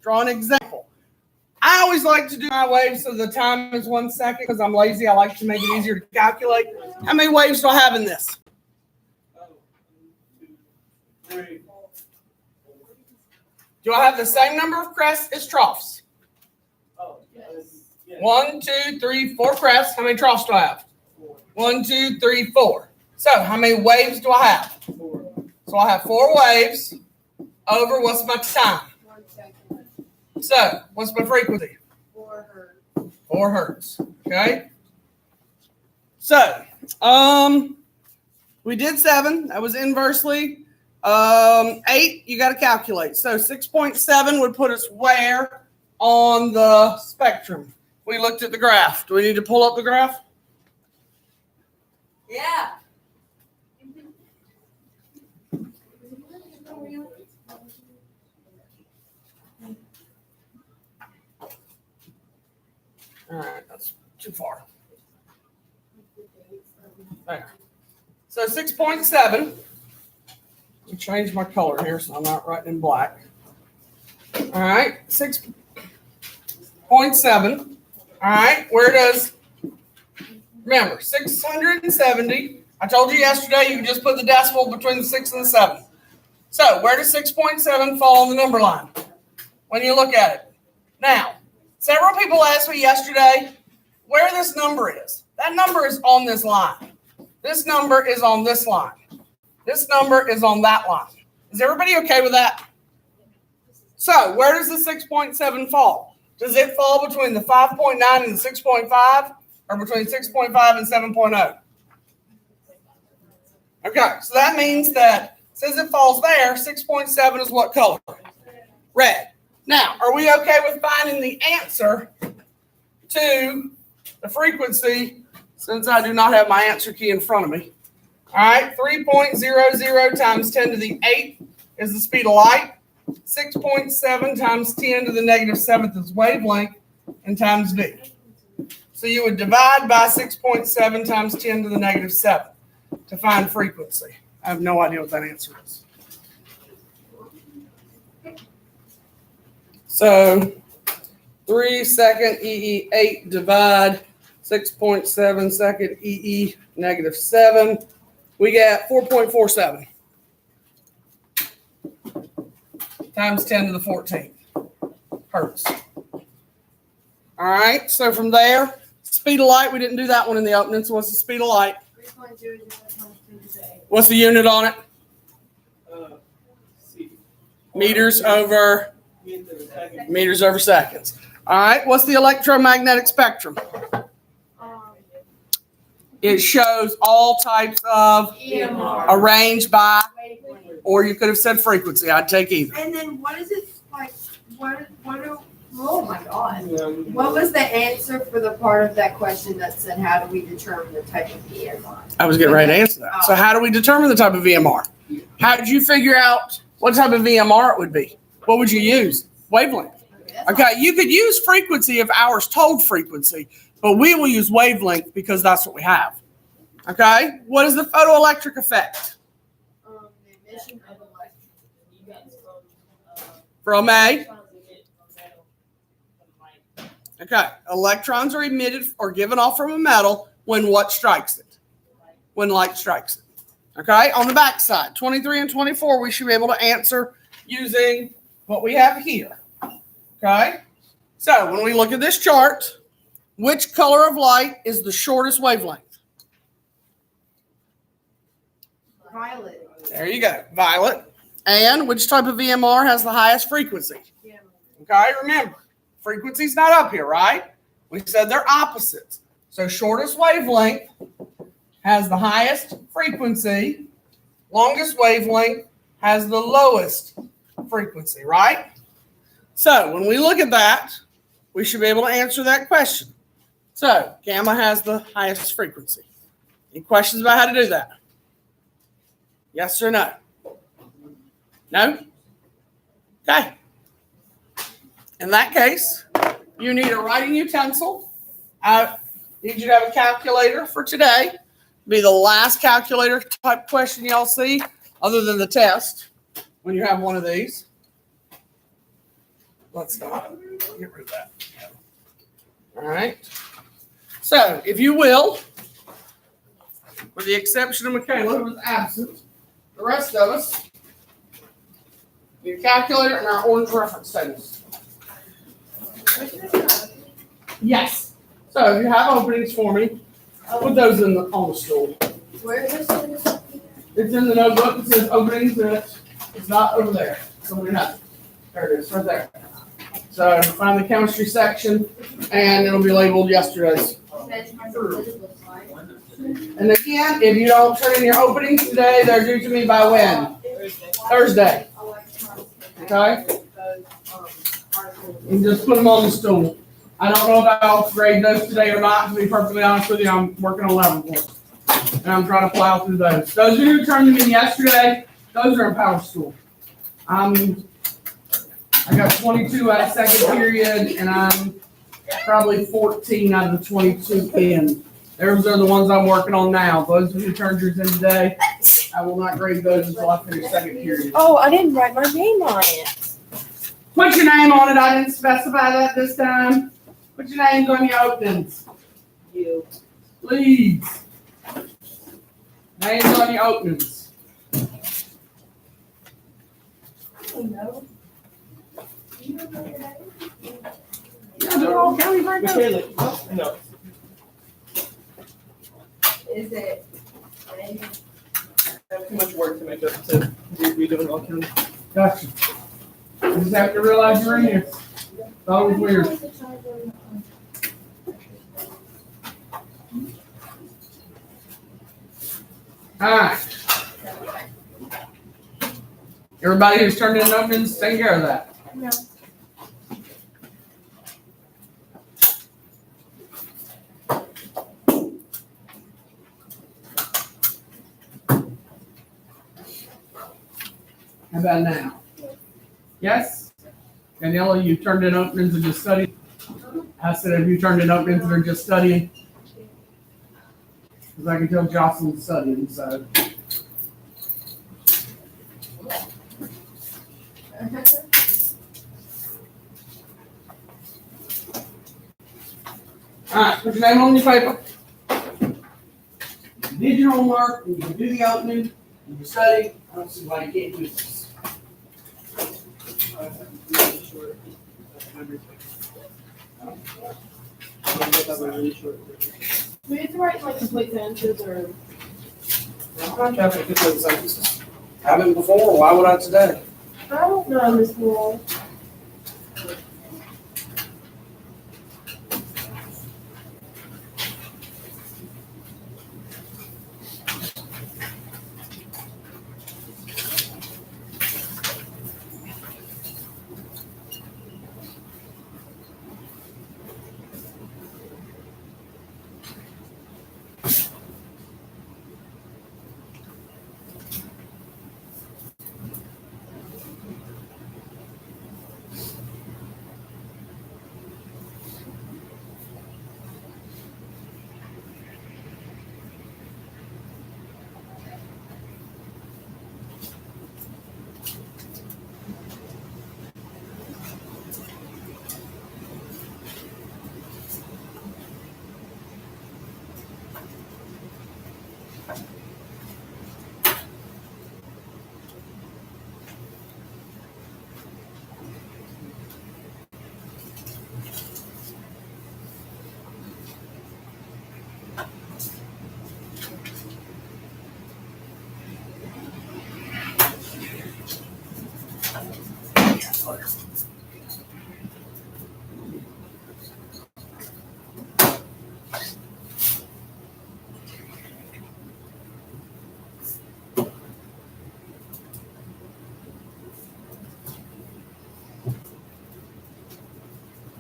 Draw an example. I always like to do my waves so the time is 1 second because I'm lazy. I like to make it easier to calculate. How many waves do I have in this? 1, 2, 3. Do I have the same number of crests as troughs? Oh, yes. 1, 2, 3, 4 crests. How many troughs do I have? 1, 2, 3, 4. So how many waves do I have? 4. So I have 4 waves over what's my time? 1 second. So what's my frequency? 4 hertz. 4 hertz. Okay. So we did 7. That was inversely. 8, you got to calculate. So 6.7 would put us where on the spectrum? We looked at the graph. Do we need to pull up the graph? Yeah. All right, that's too far. There. So 6.7. Let me change my color here so I'm not writing in black. All right, 6.7. All right, where does, remember, 670. I told you yesterday you can just put the decimal between the 6 and the 7. So where does 6.7 fall on the number line when you look at it? Now, several people asked me yesterday where this number is. That number is on this line. This number is on this line. This number is on that line. Is everybody okay with that? So where does the 6.7 fall? Does it fall between the 5.9 and the 6.5 or between 6.5 and 7.0? Okay, so that means that since it falls there, 6.7 is what color? Red. Now, are we okay with finding the answer to the frequency since I do not have my answer key in front of me? All right, 3.00 times 10 to the 8th is the speed of light. 6.7 times 10 to the negative 7th is wavelength, and times V. So you would divide by 6.7 times 10 to the negative 7th to find frequency. I have no idea what that answer is. So 3 second EE8 divide 6.7 second EE negative 7. We get 4.47 times 10 to the 14th hertz. All right, so from there, speed of light, we didn't do that one in the opening, so what's the speed of light? 3.00 times 10 to the 8. What's the unit on it? Meters over seconds. All right, what's the electromagnetic spectrum? It shows all types of EMR. arranged by, Wavelength. or you could have said frequency. I'd take either. And then what is it like? Oh my God. What was the answer for the part of that question that said, how do we determine the type of EMR? I was getting ready to answer that. So how do we determine the type of VMR? How did you figure out what type of VMR it would be? What would you use? Wavelength. Okay, you could use frequency if ours told frequency, but we will use wavelength because that's what we have. Okay, what is the photoelectric effect? The emission of electricity. From a? Okay, electrons are emitted or given off from a metal when what strikes it? When light strikes it. Okay, on the back side, 23 and 24, we should be able to answer using what we have here. Okay, so when we look at this chart, which color of light is the shortest wavelength? Violet. There you go, violet. And which type of VMR has the highest frequency? Okay, remember, frequency's not up here, right? We said they're opposites. So shortest wavelength has the highest frequency. Longest wavelength has the lowest frequency, right? So when we look at that, we should be able to answer that question. So gamma has the highest frequency. Any questions about how to do that? Yes or no? No? Okay. In that case, you need a writing utensil. I need you to have a calculator for today. Be the last calculator type question y'all see, other than the test, when you have one of these. let's not get rid of that. All right. So, if you will, with the exception of Michaela, who was absent, the rest of us, your calculator and our orange reference tables. Yes. So, if you have openings for me, put those on the stool. Where is this? It's in the notebook. It says openings, and it's not over there. Somebody has it. There it is, right there. So find the chemistry section, and it'll be labeled yesterday's. And again, if you don't turn in your openings today, they're due to me by when? Thursday. Okay? And just put them on the stool. I don't know if I'll grade those today or not. To be perfectly honest with you, I'm working on 11 reports. And I'm trying to plow through those. Those of you who turned them in yesterday, those are in power school. I got 22 out of second period, and I'm probably 14 out of the 22 in. Those are the ones I'm working on now. Those who turned yours in today, I will not grade those until I finish second period. Oh, I didn't write my name on it. Put your name on it. I didn't specify that this time. Put your names on your openings. You. Please. Names on your openings. No. Yeah, they're all county breakouts. Michaela, no. Is it? I have too much work to make up to be doing all kinds. Gotcha. You just have to realize you're in here. Thought it was weird. Alright. Everybody who's turned in openings, take care of that. No. How about now? Yes? Daniela, you turned in openings and just studied? I said, have you turned in openings and are just studying? Because I can tell Jocelyn's studying, so. Alright, put your name on your paper. You did your homework, and you can do the opening, and you study. I don't see why you can't do this. We have to write like complete sentences or. I'm not having complete sentences. Haven't before, why would I today? I don't know, Miss Moore.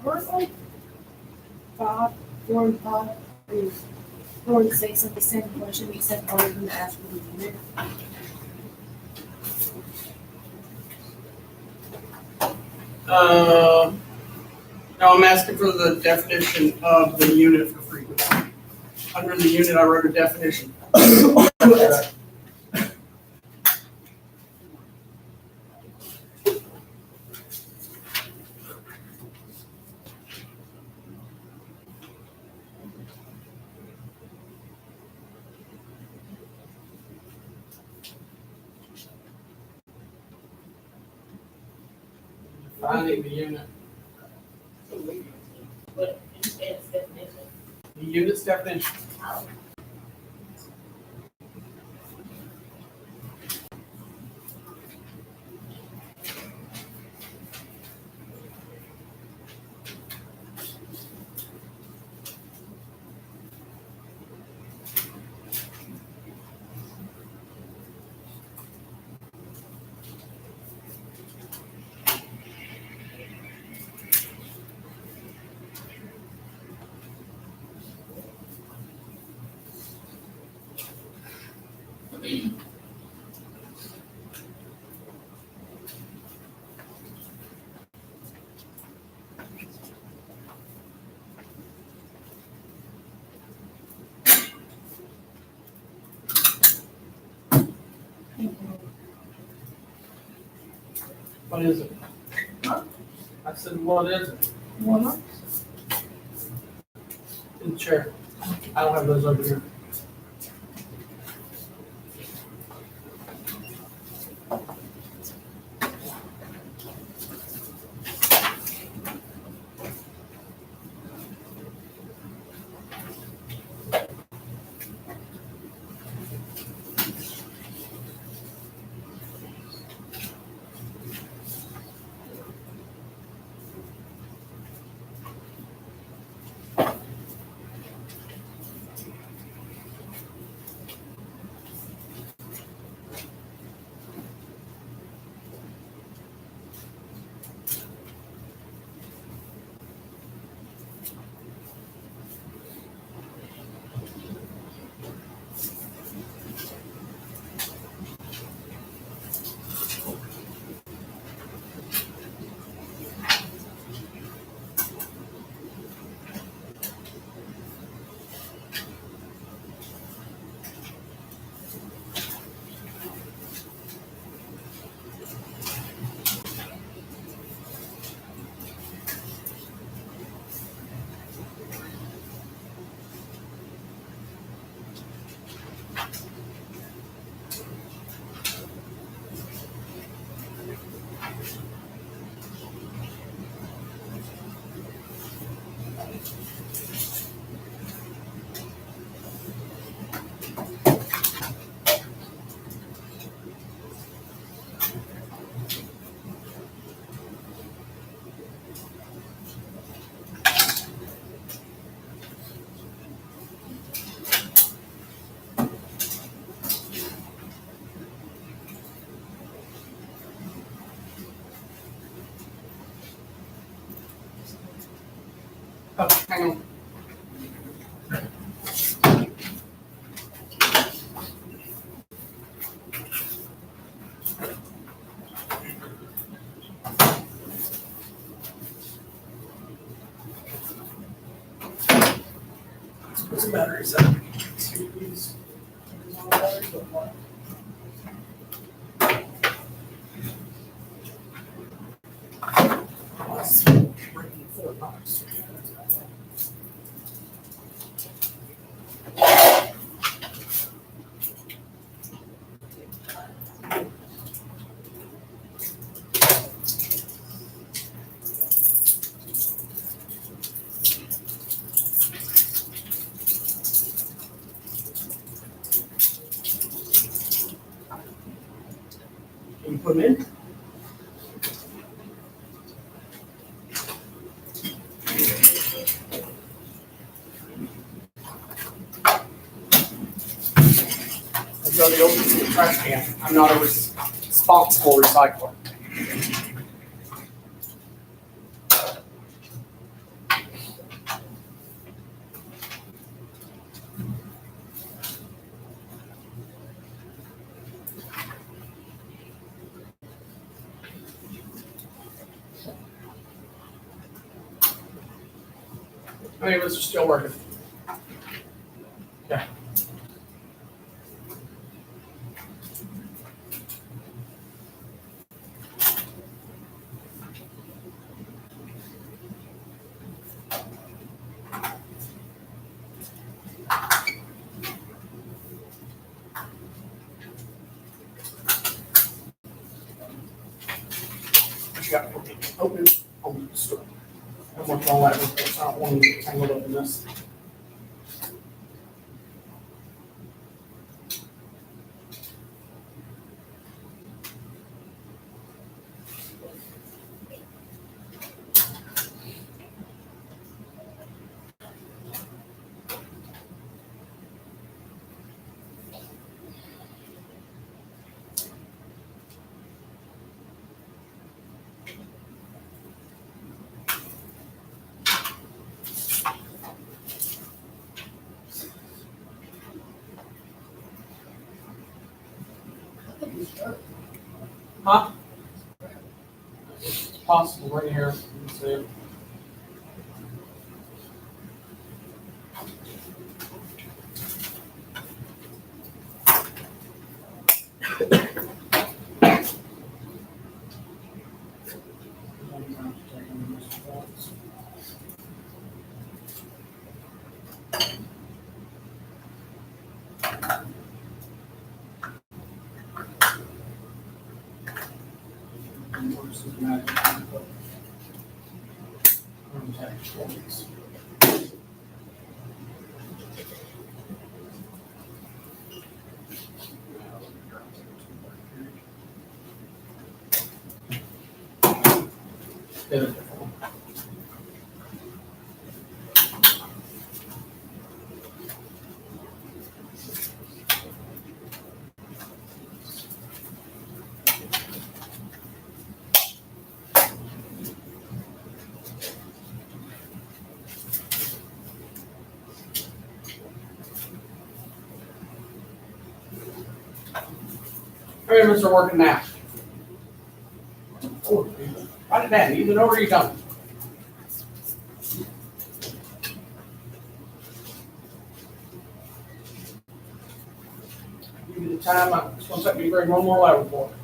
Where's like 4 and 5? 4 and 6, and they said what should be said harder than the actual unit. No, I'm asking for the definition of the unit for frequency. Under the unit, I wrote a definition. Finding the unit. But it's definition. The unit's definition. What is it? I said, what is it? What? In the chair. I don't have those over here. Oh, hang on. What's the battery set? Can you put them in? I'll go to the open trash can. I'm not a responsible recycler. How many of us are still working? Okay. got for me. Open on the store. I'm working on that report, so I don't want to get tangled up in this. Huh? It's possible right here. Let's see. How many of us are working now? Write it down. Either know or you don't. Give you the time. It's going to take me to bring one more level for it.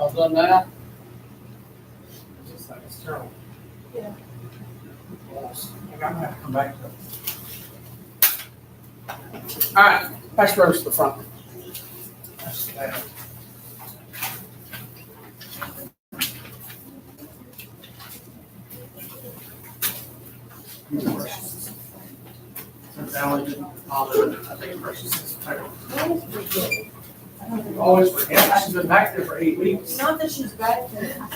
All done now? This thing is terrible. Yeah. Yes. I'm gonna have to come back to it. All right, pass yours to the front. That's that. Since Allie didn't bother, I think Precious is tired. You always forget, she's been back there for 8 weeks. Not that she's back there.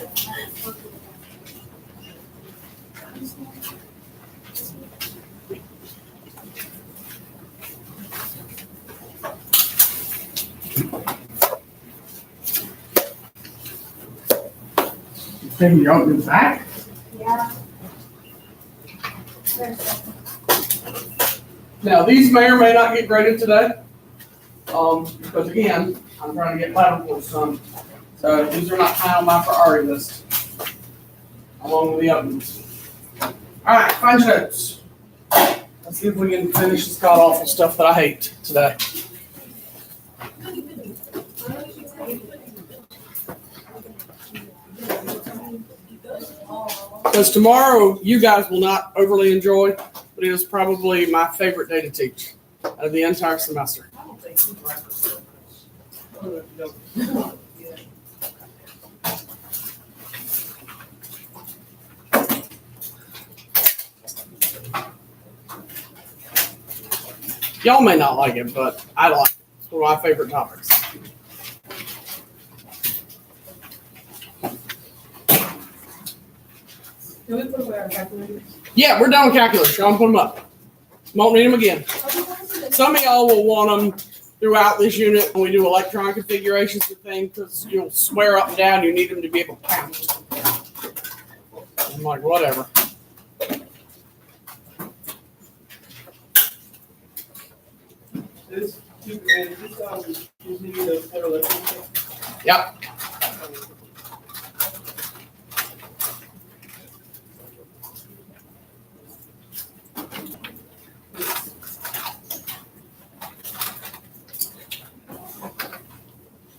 You think you're open back? Yeah. Now, these may or may not get graded today. Because again, I'm trying to get ladder boards done. So these are not high on my priority list. Along with the other ones. All right, find your notes. Let's see if we can finish this god awful stuff that I hate today. Because tomorrow you guys will not overly enjoy, but it is probably my favorite day to teach out of the entire semester. Y'all may not like it, but I like it. It's one of my favorite topics. Can we put away our calculators? Yeah, we're done with calculus. Y'all put them up. Won't need them again. Some of y'all will want them throughout this unit when we do electron configurations and things, because you'll swear up and down you need them to be able to count. I'm like, whatever. This, is the Photoelectric. Yep.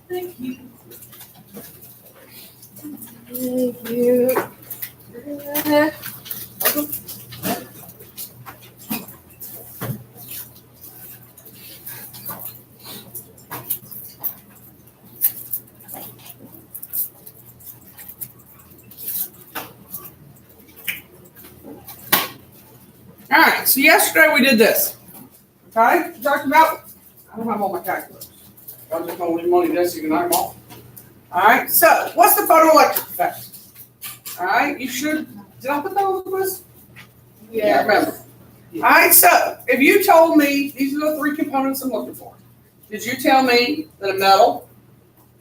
Thank you. Thank you. All right, so yesterday we did this. Okay, we talked about, I don't have all my calculators. I'm just gonna leave money there so you can knock them off. All right, so what's the photoelectric effect? All right, you should, did I put that on the list? Yeah, remember. All right, so if you told me these are the three components I'm looking for, did you tell me that a metal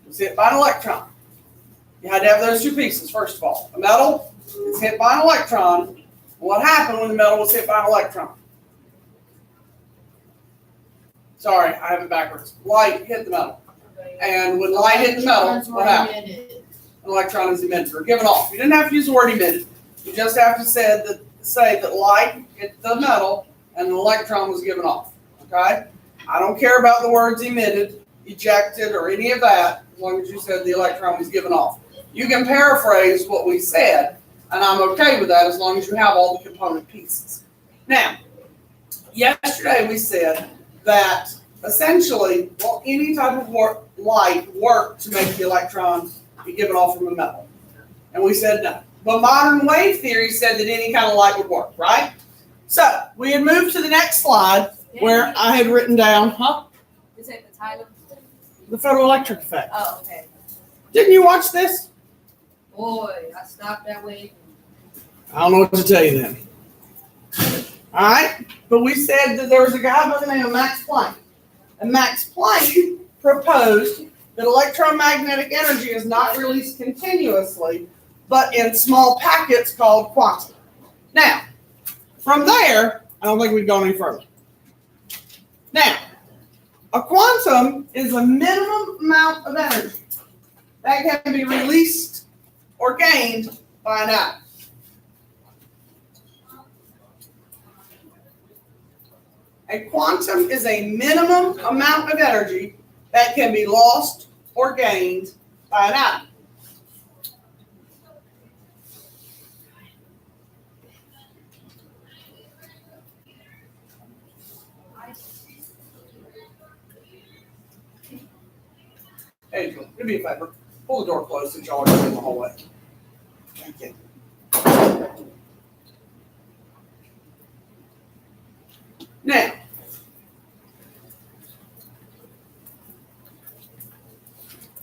was hit by an electron? You had to have those two pieces, first of all. A metal is hit by an electron. What happened when the metal was hit by an electron? Sorry, I have it backwards. Light hit the metal. And when light hit the metal, what happened? An electron is emitted or given off. You didn't have to use the word emitted. You just have to say that light hit the metal and an electron was given off. Okay? I don't care about the words emitted, ejected, or any of that, as long as you said the electron was given off. You can paraphrase what we said, and I'm okay with that as long as you have all the component pieces. Now, yesterday we said that essentially, well, any type of light worked to make the electron be given off from a metal. And we said no. But modern wave theory said that any kind of light would work, right? So we had moved to the next slide where I had written down, Is that the title? the photoelectric effect. Oh, okay. Didn't you watch this? Boy, I stopped that way. I don't know what to tell you then. All right, but we said that there was a guy by the name of Max Planck. And Max Planck proposed that electromagnetic energy is not released continuously, but in small packets called quanta. Now, from there, I don't think we've gone any further. Now, a quantum is a minimum amount of energy that can be released or gained by an atom. A quantum is a minimum amount of energy that can be lost or gained by an atom. Hey, do me a favor. Pull the door closed since y'all are in the hallway. Thank you. Now,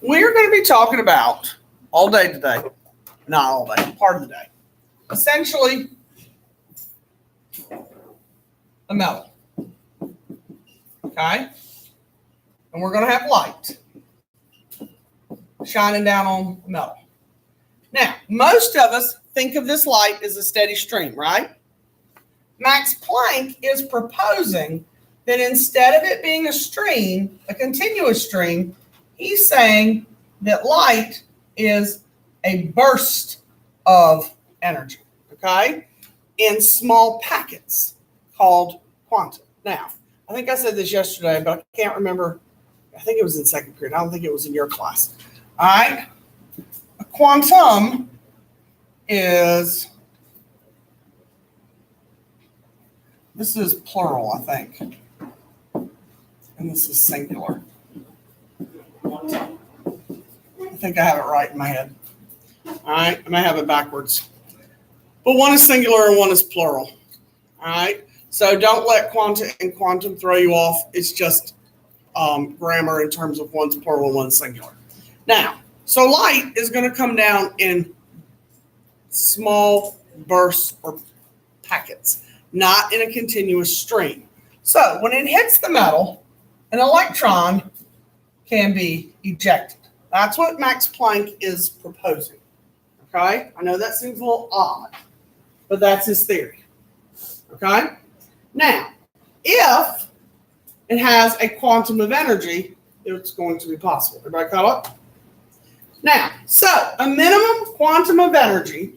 we're going to be talking about all day today, not all day, part of the day, essentially a metal. Okay? And we're going to have light shining down on the metal. Now, most of us think of this light as a steady stream, right? Max Planck is proposing that instead of it being a stream, a continuous stream, he's saying that light is a burst of energy, okay, in small packets called quantum. Now, I think I said this yesterday, but I can't remember. I think it was in second period. I don't think it was in your class. All right. A quantum is, this is plural, I think. And this is singular. I think I have it right in my head. All right. I may have it backwards. But one is singular and one is plural. All right. So don't let quanta and quantum throw you off. It's just grammar in terms of one's plural and one's singular. Now, so light is going to come down in small bursts or packets, not in a continuous stream. So when it hits the metal, an electron can be ejected. That's what Max Planck is proposing. Okay? I know that seems a little odd, but that's his theory. Okay? Now, if it has a quantum of energy, it's going to be possible. Everybody caught up? Now, so a minimum quantum of energy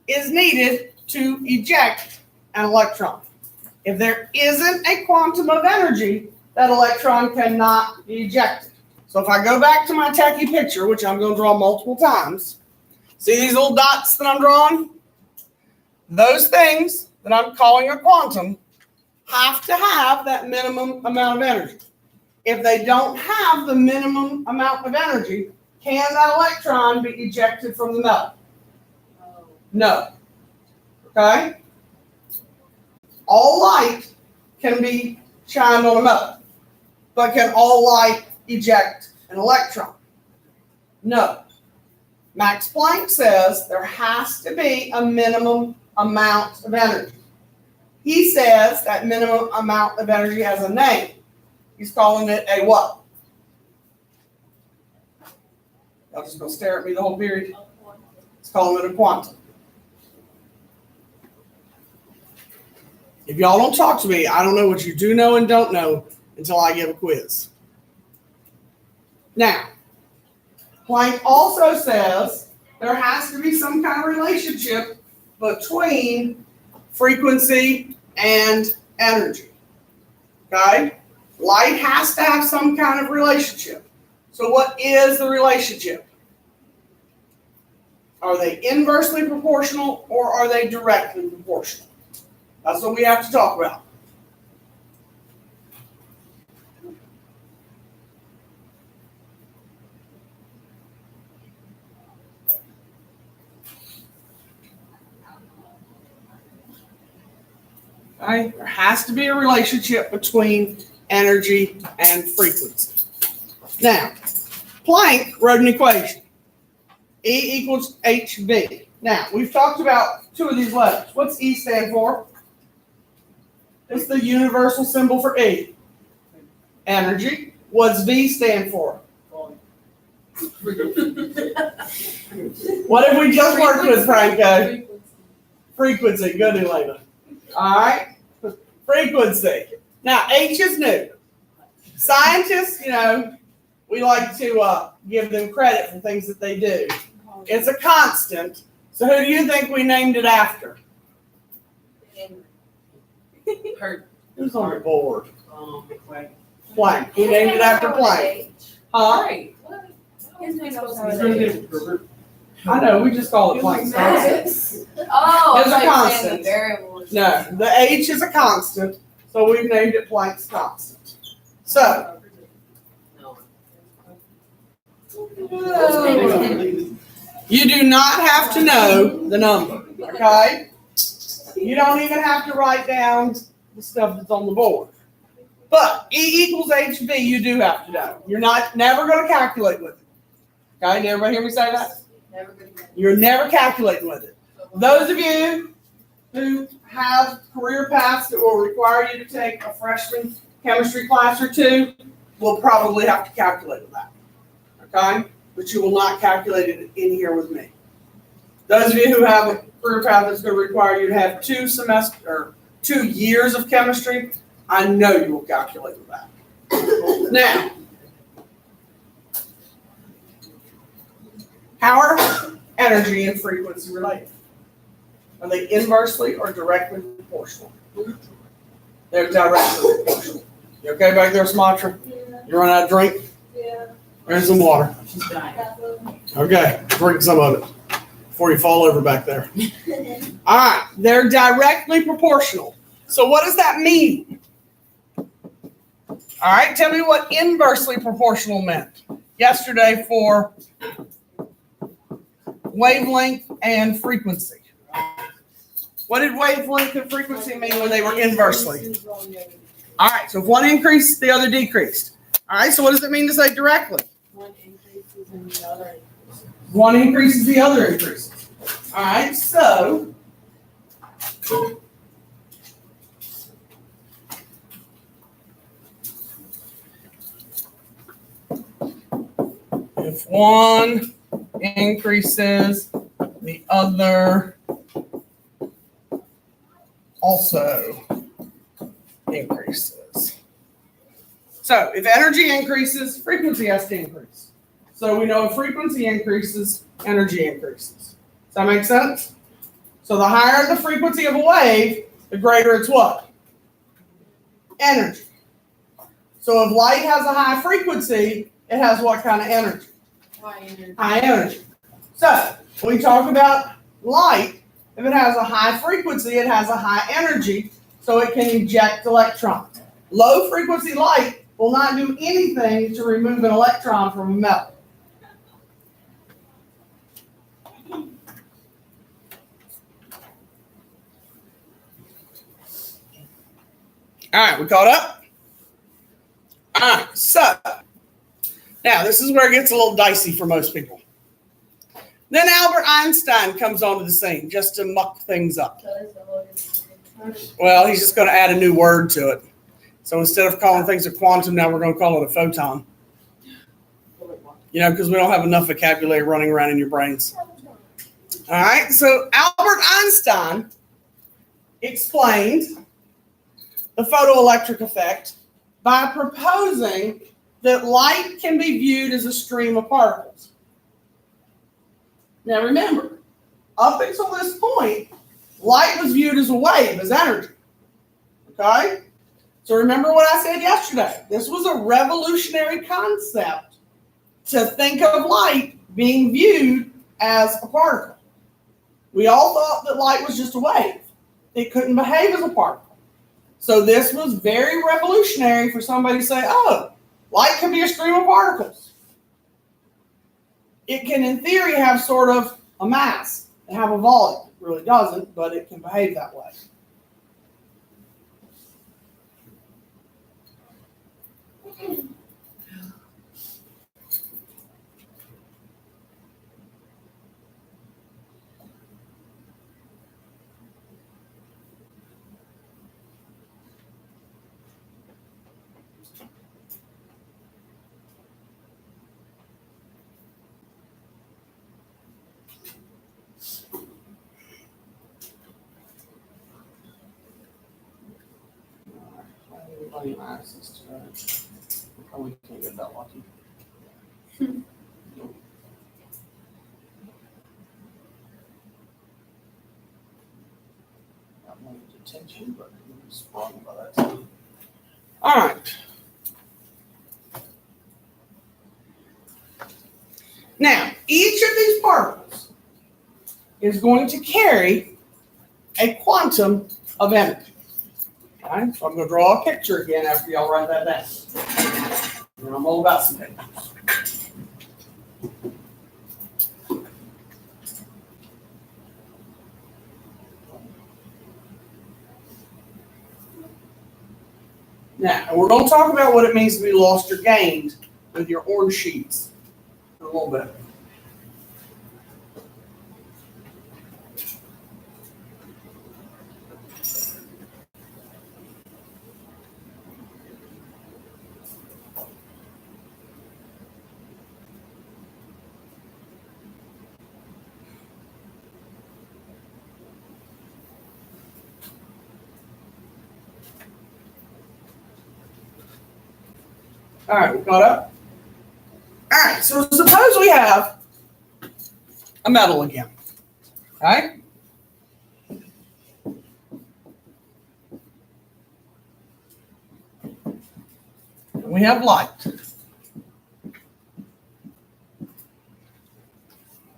is needed to eject an electron. If there isn't a quantum of energy, that electron cannot be ejected. So if I go back to my techie picture, which I'm going to draw multiple times, see these little dots that I'm drawing? Those things that I'm calling a quantum have to have that minimum amount of energy. If they don't have the minimum amount of energy, can that electron be ejected from the metal? No. Okay? All light can be shined on a metal, but can all light eject an electron? No. Max Planck says there has to be a minimum amount of energy. He says that minimum amount of energy has a name. He's calling it a what? Y'all just gonna stare at me the whole period? He's calling it a quantum. If y'all don't talk to me, I don't know what you do know and don't know until I give a quiz. Now, Planck also says there has to be some kind of relationship between frequency and energy. Okay? Light has to have some kind of relationship. So what is the relationship? Are they inversely proportional or are they directly proportional? That's what we have to talk about. Okay? There has to be a relationship between energy and frequency. Now, Planck wrote an equation. E equals HV. Now, we've talked about two of these letters. What's E stand for? It's the universal symbol for E. Energy. What's V stand for? What have we just worked with, Franco? Frequency. Good, Elena. All right. Frequency. Now, H is new. Scientists, we like to give them credit for things that they do. It's a constant. So who do you think we named it after? Who's on the board? Planck. We named it after Planck. Huh? His name's supposed to be I know, we just call it Planck's constant. Oh, It's a constant. variable. No, the H is a constant, so we've named it Planck's constant. So, You do not have to know the number, okay? You don't even have to write down the stuff that's on the board. But E equals HV, you do have to know. You're never going to calculate with it. Okay, did everybody hear me say that? You're never calculating with it. Those of you who have career paths that will require you to take a freshman chemistry class or two will probably have to calculate with that. Okay? But you will not calculate it in here with me. Those of you who have a career path that's going to require you to have 2 years of chemistry, I know you will calculate with that. Now, how are energy and frequency related? Are they inversely or directly proportional? They're directly proportional. You okay back there, Sumatra? You run out of drink? Yeah. There's some water. Okay, drink some of it before you fall over back there. All right, they're directly proportional. So what does that mean? All right, tell me what inversely proportional meant yesterday for wavelength and frequency. What did wavelength and frequency mean when they were inversely? All right, so if one increased, the other decreased. All right, so what does it mean to say directly? One increases and the other increases. One increases, the other increases. All right, so if one increases, the other also increases. So if energy increases, frequency has to increase. So we know if frequency increases, energy increases. Does that make sense? So the higher the frequency of a wave, the greater its what? Energy. So if light has a high frequency, it has what kind of energy? High energy. High energy. So when we talk about light, if it has a high frequency, it has a high energy, so it can eject electrons. Low frequency light will not do anything to remove an electron from a metal. All right, we caught up? All right, so now this is where it gets a little dicey for most people. Then Albert Einstein comes onto the scene just to muck things up. Well, he's just going to add a new word to it. So instead of calling things a quantum, now we're going to call it a photon. You know, because we don't have enough vocabulary running around in your brains. All right, so Albert Einstein explained the photoelectric effect by proposing that light can be viewed as a stream of particles. Now remember, up until this point, light was viewed as a wave, as energy. Okay? So remember what I said yesterday. This was a revolutionary concept to think of light being viewed as a particle. We all thought that light was just a wave. It couldn't behave as a particle. So this was very revolutionary for somebody to say, oh, light can be a stream of particles. It can, in theory, have sort of a mass and have a volume. It really doesn't, but it can behave that way. Access to that. Probably can't get that lucky. Got one detention, but it was sprung by that time. All right. Now, each of these particles is going to carry a quantum of energy. Okay, so I'm going to draw a picture again after y'all write that down. And I'm all about some pictures. Now, we're going to talk about what it means to be lost or gained with your orange sheets in a little bit. All right, we caught up? All right, so suppose we have a metal again, right? And we have light.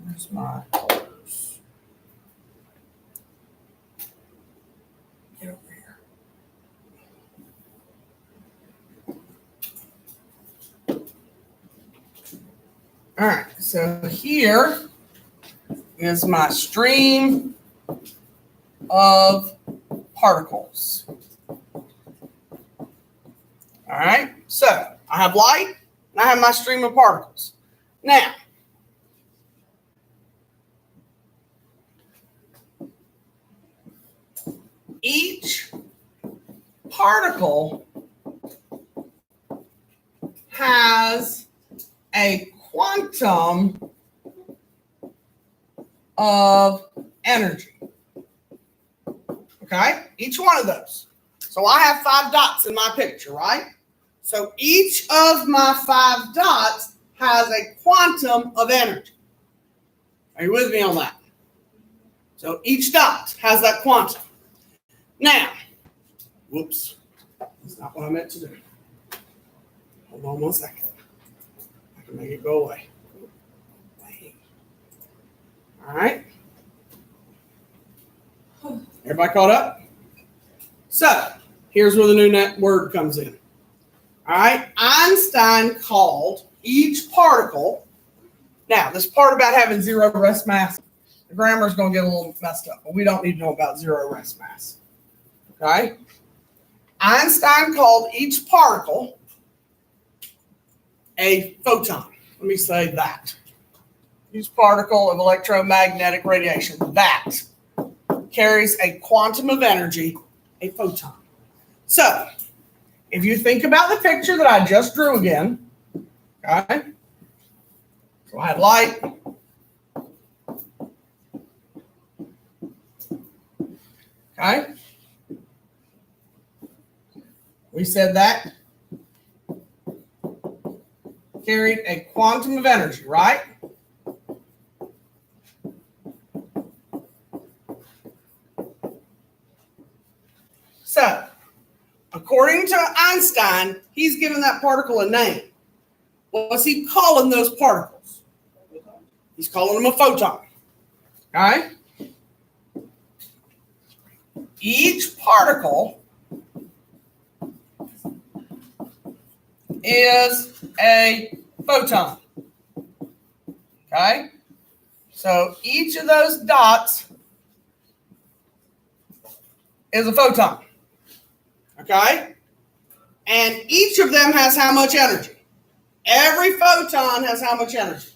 Where's my colors? Get over here. All right, so here is my stream of particles. All right, so I have light and I have my stream of particles. Now, each particle has a quantum of energy. Okay, each one of those. So I have 5 dots in my picture, right? So each of my 5 dots has a quantum of energy. Are you with me on that? So each dot has that quantum. Now, whoops, that's not what I meant to do. Hold on 1 second. I can make it go away. All right. Everybody caught up? So, here's where the new word comes in. All right. Einstein called each particle. Now, this part about having zero rest mass, the grammar is going to get a little messed up, but we don't need to know about zero rest mass. Okay. Einstein called each particle a photon. Let me say that. Each particle of electromagnetic radiation, that carries a quantum of energy, a photon. So, if you think about the picture that I just drew again, okay? So I had light. Okay? We said that carried a quantum of energy, right? So, according to Einstein, he's given that particle a name. What's he calling those particles? He's calling them a photon. Okay? Each particle is a photon. Okay? So each of those dots is a photon. Okay? And each of them has how much energy? Every photon has how much energy?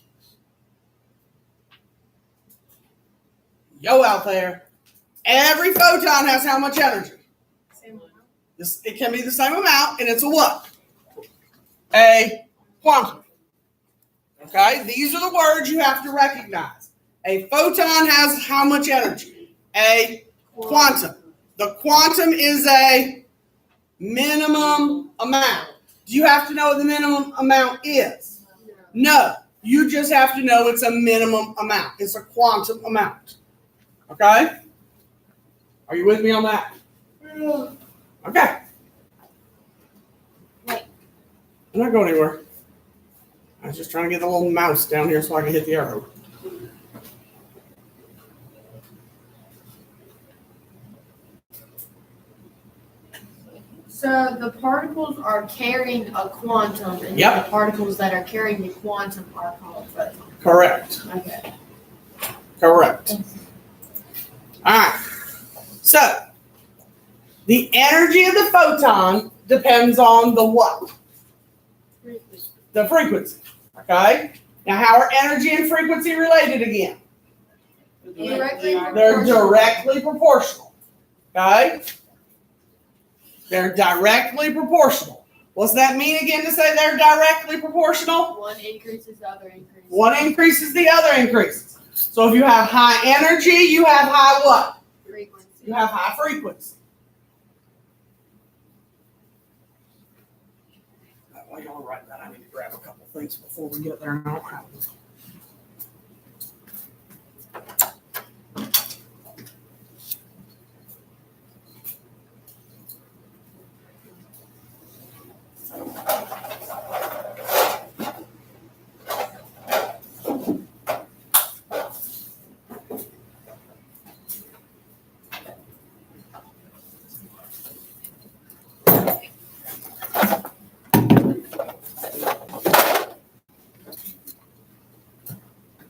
Yo, out there. Every photon has how much energy? Same amount. It can be the same amount, and it's a what? A quantum. Okay? These are the words you have to recognize. A photon has how much energy? A quantum. The quantum is a minimum amount. Do you have to know what the minimum amount is? No. You just have to know it's a minimum amount. It's a quantum amount. Okay? Are you with me on that? Yeah. Okay. Wait. I'm not going anywhere. I was just trying to get the little mouse down here so I can hit the arrow. So the particles are carrying a quantum, and Yep. the particles that are carrying the quantum are called but, Correct. okay. Correct. All right. So, the energy of the photon depends on the what? The frequency. Okay? Now, how are energy and frequency related again? Directly They're directly proportional. Okay? They're directly proportional. What's that mean again to say they're directly proportional? One increases, the other increases. One increases, the other increases. So if you have high energy, you have high what? Frequency. You have high frequency. While y'all are writing that, I need to grab a couple things before we get there. I don't have them.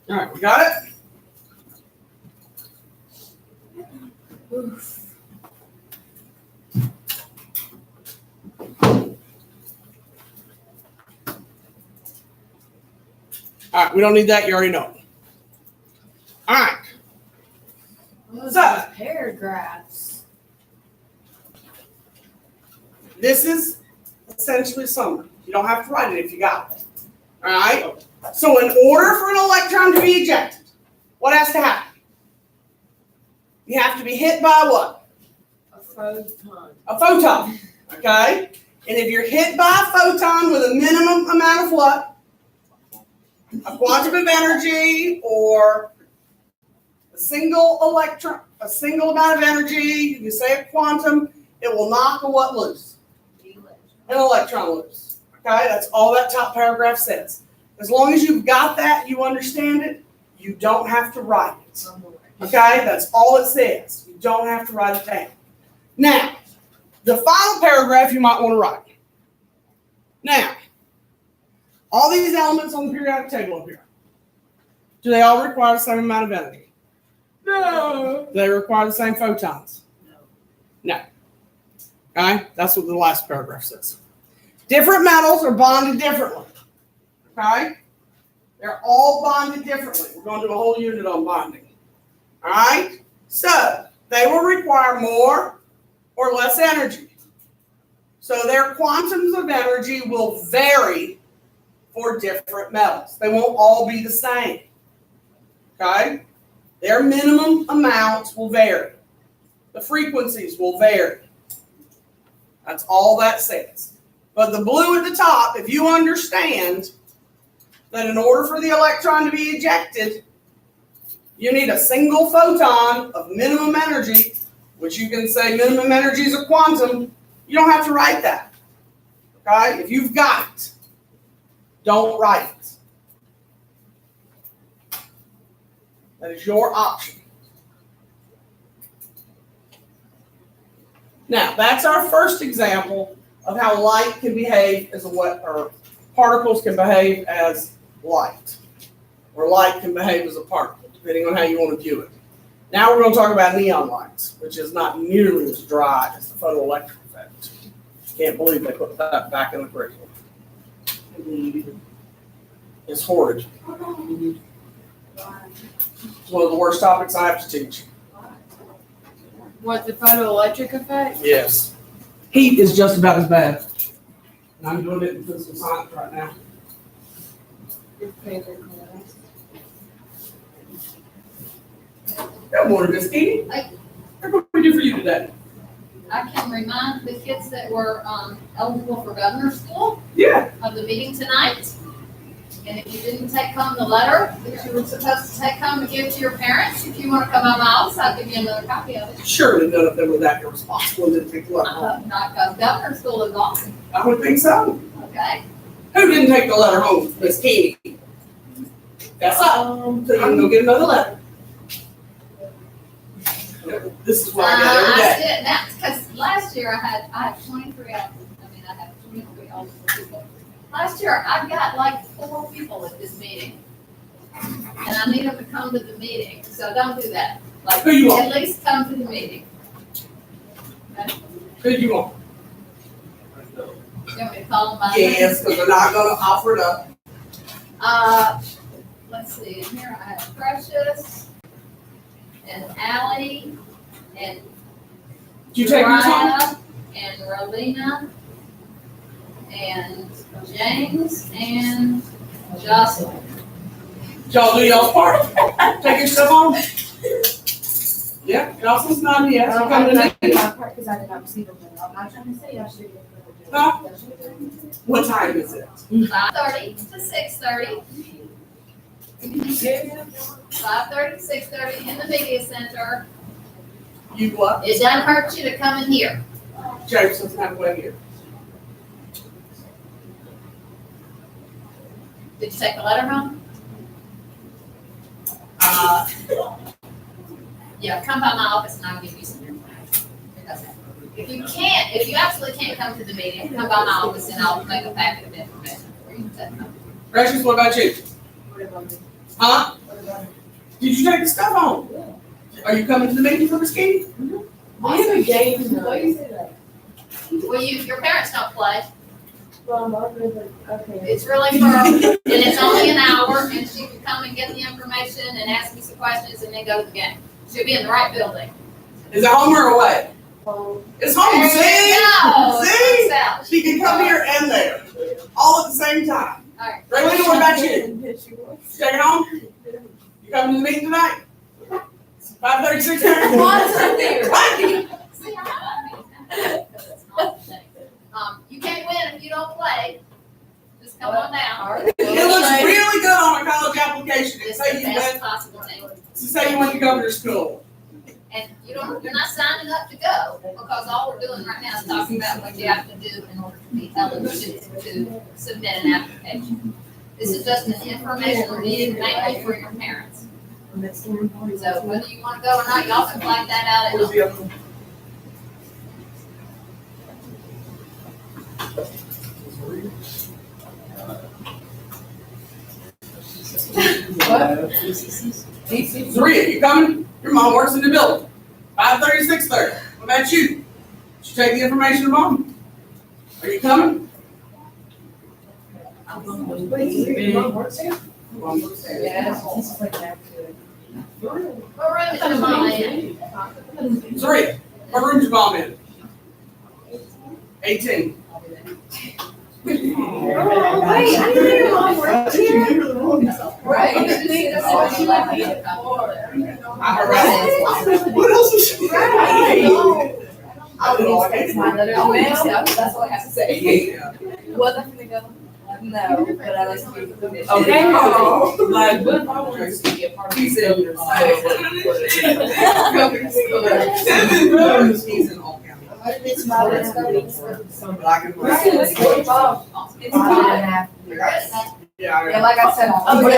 All right, we got it? Oof. All right, we don't need that. You already know it. All right. Those So- are paragraphs. This is essentially summary. You don't have to write it if you got it. All right? So in order for an electron to be ejected, what has to happen? You have to be hit by what? A photon. A photon. Okay? And if you're hit by a photon with a minimum amount of what? A quantum of energy or a single electron, a single amount of energy, you can say a quantum, it will knock a what loose? An electron loose. Okay? That's all that top paragraph says. As long as you've got that, you understand it, you don't have to write it. Okay? That's all it says. You don't have to write it down. Now, the final paragraph you might want to write. Now, all these elements on the periodic table up here, do they all require the same amount of energy? No. Do they require the same photons? No. Okay? That's what the last paragraph says. Different metals are bonded differently. Okay? They're all bonded differently. We're going to do a whole unit on bonding. All right? So, they will require more or less energy. So, their quantums of energy will vary for different metals. They won't all be the same. Okay? Their minimum amounts will vary. The frequencies will vary. That's all that says. But the blue at the top, if you understand that in order for the electron to be ejected, you need a single photon of minimum energy, which you can say minimum energy is a quantum. You don't have to write that. Okay? If you've got it, don't write it. That is your option. Now, that's our first example of how light can behave as a what, or particles can behave as light, or light can behave as a particle, depending on how you want to view it. Now we're going to talk about neon lights, which is not nearly as dry as the photoelectric effect. Can't believe they put that back in the curriculum. It's horrid. It's one of the worst topics I have to teach. What, the photoelectric effect? Yes. Heat is just about as bad. And I'm doing it in physical science right now. Your favorite class. Good morning, Miss Katie. What can we do for you today? I can remind the kids that were eligible for governor's school Yeah. of the meeting tonight. And if you didn't take home the letter that you were supposed to take home and give to your parents, if you want to come on my office, I'll give you another copy of it. Surely none of them were that irresponsible and didn't take the letter home. Not because governor's school is awesome, I would think so. okay? Who didn't take the letter home? Miss Katie. That's up. So you can go get another letter. This is what I got every I day. did, that's because last year I had 23 I have 23 eligible people. Last year, I got like 4 people at this meeting. And I need them to come to the meeting, so don't do that. Like, Who you want? at least come to the meeting. Who do you want? You want me to call them by name? Yes, because they're not gonna offer it up. Let's see, in here I have Precious and Allie and Did you take yours home? Mariah and Rolina and James and Jocelyn. Y'all do y'all's part? Take your stuff home? Yeah, Jocelyn's not here. She coming tonight. Because I did not receive them, I'm not trying to say y'all should. Huh? What time is it? 5:30 to 6:30. 5:30 to 6:30 in the media center. You what? It doesn't hurt you to come in here. James doesn't have a way here. Did you take the letter home? Yeah, come by my office and I'll give you some information. It doesn't matter. If you absolutely can't come to the meeting, come by my office and I'll make a packet of information for you. Precious, what about you? Huh? Did you take the stuff home? Are you coming to the meeting for the ski? Well, your parents don't play. It's really for, and it's only an hour, and she can come and get the information and ask me some questions and then go to the game. She'll be in the right building. Is it home or away? It's home, There see? you go. See? South. She can come here and there, all at the same time. All right. Raylene, what about you? Take it home? You coming to the meeting tonight? 5:30, 6:30? See, I know. Because it's not the thing. You can't win if you don't play. Just come on down. It looks really good on a college application. It It's say the you best went, possible thing. it say you went to governor's school. And you're not signing up to go, because all we're doing right now is talking about what you have to do in order to be eligible to submit an application. This is just an informational meeting mainly for your parents. So whether you want to go or not, y'all can find that out at home. Zaria, you coming? Your mom works in the building. 5:30, 6:30. What about you? Did you take the information to mom? Are you coming? Mom works there? What room is your mom in? Zaria, what room's your mom in? 18. Wait, I didn't know your mom worked here. Right. I heard right. What else is she? Right. I don't know. I can't- That's all I have to say. Yeah. Wasn't gonna go. No, but I like to be. Okay. Oh. Like, what if I wanted to be a part of the building? He's in all county. It's my But I can. Yeah, Yeah, like I said. Really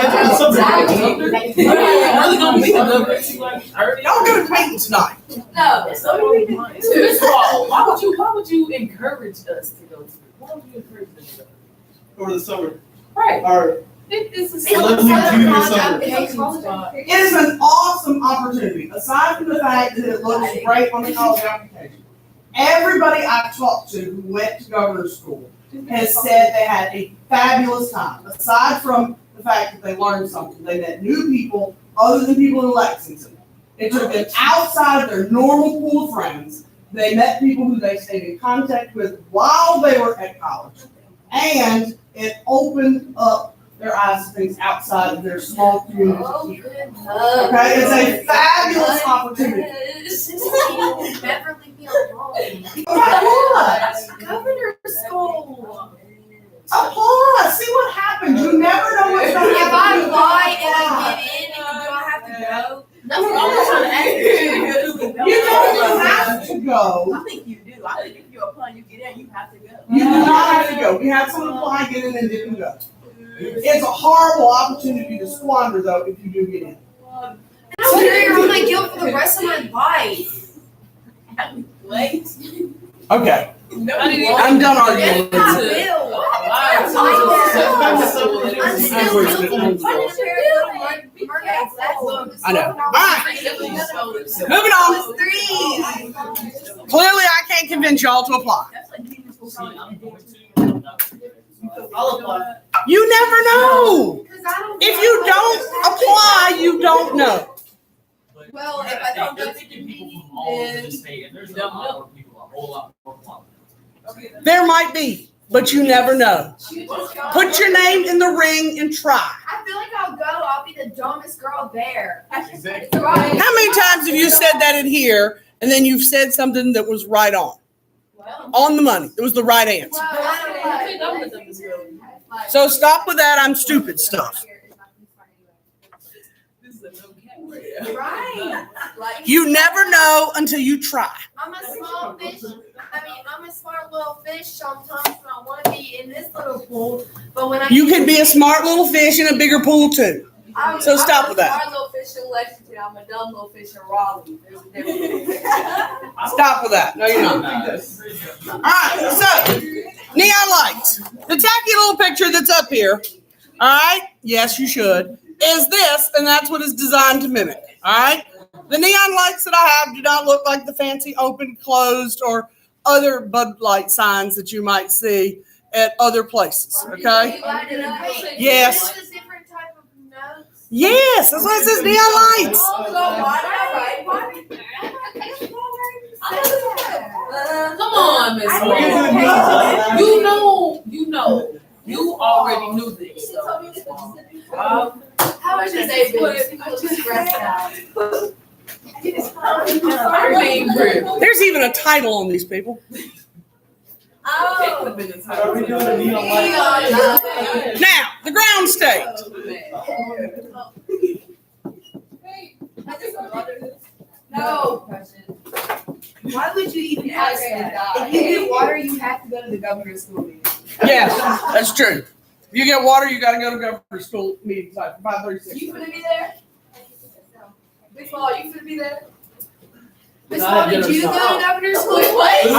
gonna be another, like, y'all go to painting tonight. No. Too small. Why would you encourage us to go to? Why would you encourage us to go? Over the summer. Right. Or It's a Lovely junior summer. It is an awesome opportunity, aside from the fact that it looks great on the college application. Everybody I've talked to who went to governor's school has said they had a fabulous time. Aside from the fact that they learned something, they met new people other than people in Lexington. It took them outside of their normal pool of friends. They met people who they stayed in contact with while they were at college. And it opened up their eyes to things outside of their small community here. Okay, it's a fabulous opportunity. Beverly Hills. Applause! Governor's school. Applause! See what happens. You never know what's going to If I happen. apply and I get in, and do I have to go? That's what I'm trying to ask you. You don't have to go. I think you do. I think if you apply and you get in, you have to go. You do not have to go. We had someone apply, get in, and didn't go. It's a horrible opportunity to squander, though, if you do get in. And I'm carrying around my guilt for the rest of my life. Wait. Okay, No, I'm done arguing. It's my bill. I'm still guilty. I'm trying to spare a little money I know. All right, moving on. Clearly, I can't convince y'all to apply. You never know. If you don't apply, you don't know. Well, if I don't go to the people meeting, from all over the then state, and there's a lot more people, a whole lot more qualified. There might be, but you never know. Put your name in the ring and try. I feel like I'll go. I'll be the dumbest girl there. Exactly. How many times have you said that in here, and then you've said something that was right on the money? It was the right answer. So stop with that "I'm stupid" stuff. Right. You never know until you try. I'm a small fish. I'm a smart little fish sometimes, and I want to be in this little pool. But when You can be a smart little fish in a bigger pool too. So stop with that. I'm a smart little fish in Lexington. I'm a dumb little fish in Raleigh. There's a difference. Stop with that. No, you're not. All right. So neon lights. The tacky little picture that's up here. All right. Yes, you should. Is this, and that's what it's designed to mimic. All right. The neon lights that I have do not look like the fancy open, closed, or other Bud Light signs that you might see at other places. Okay. Yes. Different type of notes. Yes. That's why it says neon lights. Come on, Miss Moore. You already knew this. So. How much is they been? I'm just stressed out. There's even a title on these people. Oh. Are we doing a neon light? Now, the ground state. No. Why would you even ask that? If you get water, you have to go to the governor's school meeting. Yes, that's true. If you get water, you got to go to government school meetings like 5:36. You finna be there? Miss Paul, you finna be there? Miss No, I Paul, have did you go dinner to governor's school? Wait, I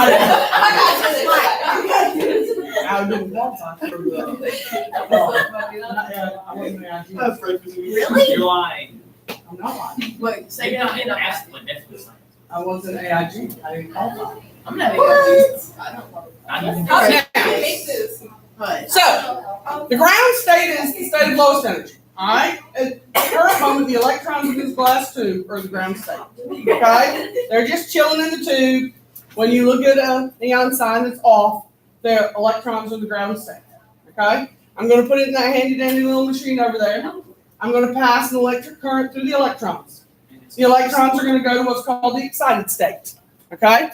I didn't want to. That's right. Really? You're lying. I'm not lying. Wait, say You're that not again. asked what Netflix is. I wasn't AIG. I didn't qualify. I'm not even confused. I don't know. Not even. Okay, make this. So, the ground state is the state of lowest energy. All right? At the current moment, the electrons in this glass tube are the ground state. Okay? They're just chilling in the tube. When you look at a neon sign that's off, their electrons are the ground state. Okay? I'm going to put it in that handy dandy little machine over there. I'm going to pass an electric current through the electrons. The electrons are going to go to what's called the excited state. Okay?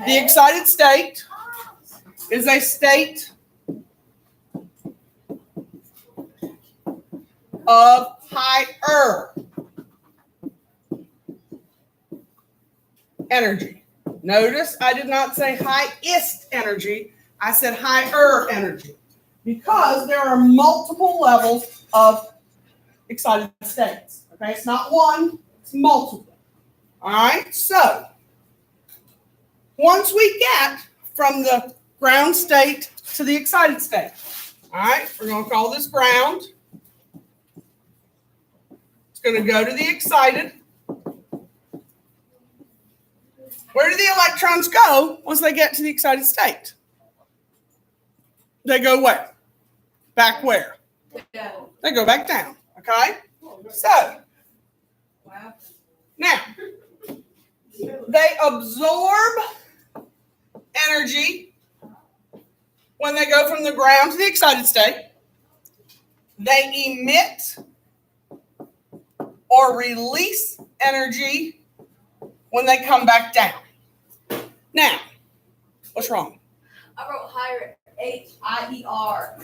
The excited state is a state of higher energy. Notice I did not say highest energy. I said higher energy because there are multiple levels of excited states. Okay, it's not one, it's multiple. All right, so once we get from the ground state to the excited state, all right, we're going to call this ground. It's going to go to the excited. Where do the electrons go once they get to the excited state? They go where? Back where? They go back down. Okay? So, now, they absorb energy when they go from the ground to the excited state. They emit or release energy when they come back down. Now, what's wrong? I wrote higher, H-I-E-R.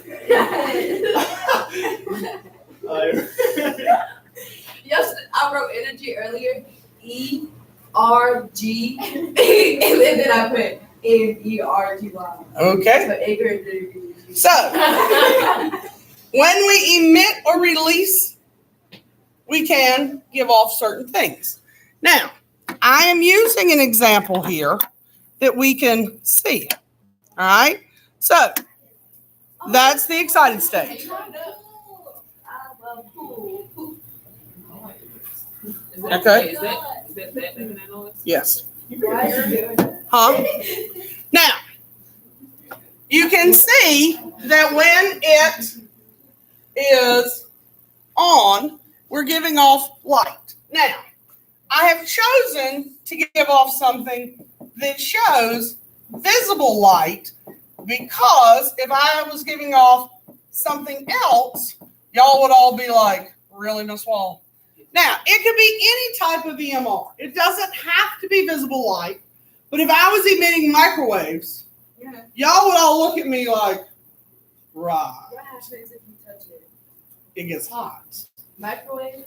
Yes, I wrote energy earlier, E-R-G, and then I put N-E-R-G-Y. Okay. So acre and energy. So, when we emit or release, we can give off certain things. Now, I am using an example here that we can see. All right? So, that's the excited state. Okay. Is that making that noise? Yes. Why are you doing that? Huh? Now, you can see that when it is on, we're giving off light. Now, I have chosen to give off something that shows visible light because if I was giving off something else, y'all would all be like, really, Miss Wall? Now, it could be any type of EMR. It doesn't have to be visible light, but if I was emitting microwaves, y'all would all look at me like, right, What happens if you touch it? it gets hot. Microwave?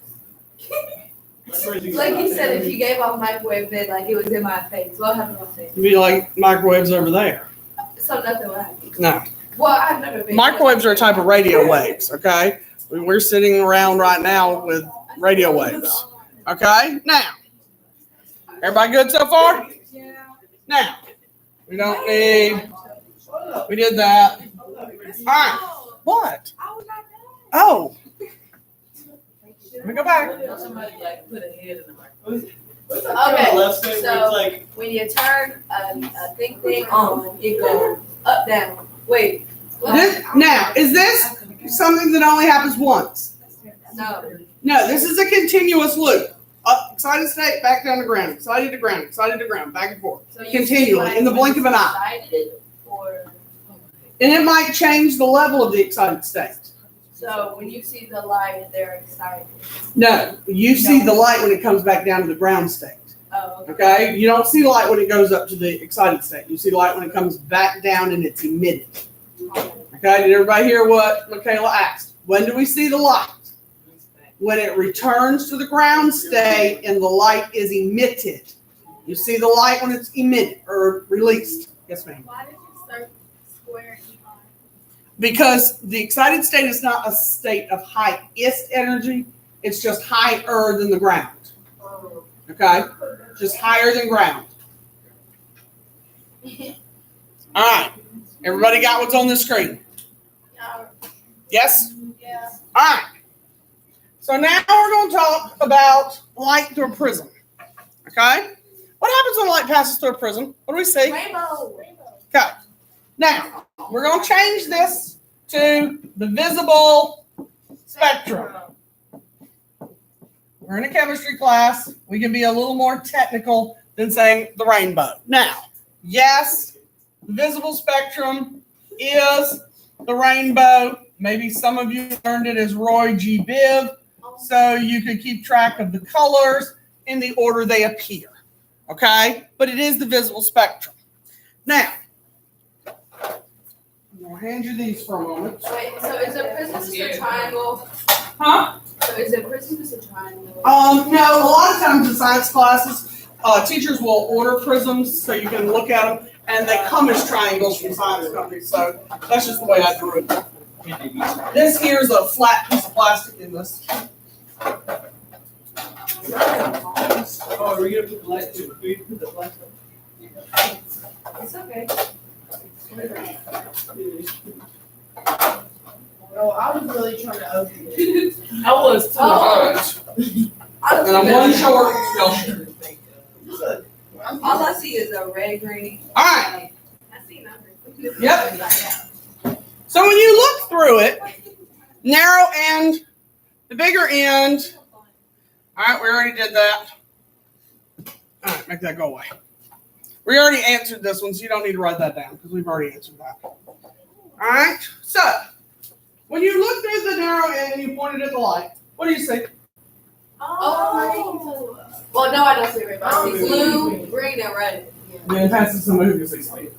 Like Like you said, if you gave off microwave, then like it was in my face. What happened on face? It'd be like microwaves over there. So nothing will happen. No. Well, I've never been. Microwaves are a type of radio waves, okay? We're sitting around right now with radio waves. Okay? Now, everybody good so far? Yeah. Now, we don't need, we did that. All right. What? I was not done. Oh. Let me go back. Somebody like put a head in the microphone. Okay, Left side where so- it's like, When you turn a thing on, it goes up, down. Wait. Now, is this something that only happens once? No. No, this is a continuous loop. Up, excited state, back down to ground, excited to ground, back and forth. So you Continually, see, in the like, blink of an eye. excited, or And it might change the level of the excited state. so when you see the light, they're excited. No, you see the light when it comes back down to the ground state. Oh, okay. Okay? You don't see light when it goes up to the excited state. You see light when it comes back down and it's emitted. Okay? Did everybody hear what Michaela asked? When do we see the light? When it returns to the ground state and the light is emitted. You see the light when it's emitted or released. Yes, ma'am. Why did you start square ER? Because the excited state is not a state of highest energy. It's just higher than the ground. Okay? Just higher than ground. All right. Everybody got what's on the screen? Yes? Yeah. All right. So now we're going to talk about light through a prism. Okay? What happens when light passes through a prism? What do we see? Rainbow. Okay. Now, we're going to change this to the visible spectrum. We're in a chemistry class. We can be a little more technical than saying the rainbow. Now, yes, the visible spectrum is the rainbow. Maybe some of you learned it as Roy G. Biv, so you could keep track of the colors in the order they appear. Okay? But it is the visible spectrum. Now, I'm going to hand you these for a moment. Wait, so is a prism just a triangle? Huh? So is a prism just a triangle? No, a lot of times in science classes, teachers will order prisms so you can look at them, and they come as triangles from science companies. So that's just the way I drew it. This here is a flat piece of plastic in this. oh, are we gonna put the light to put the light It's okay. Oh, I was really trying to open it. I was too. And I'm one short. All I see is a red, green. All right. I see numbers. Yep. So when you look through it, narrow end, the bigger end. All right, we already did that. All right, make that go away. We already answered this one, so you don't need to write that down because we've already answered that. All right, so when you look through the narrow end and you point it at the light, what do you see? Oh. Well, no, I don't see red. I see blue, green, and red. Then pass it to somebody who can see something.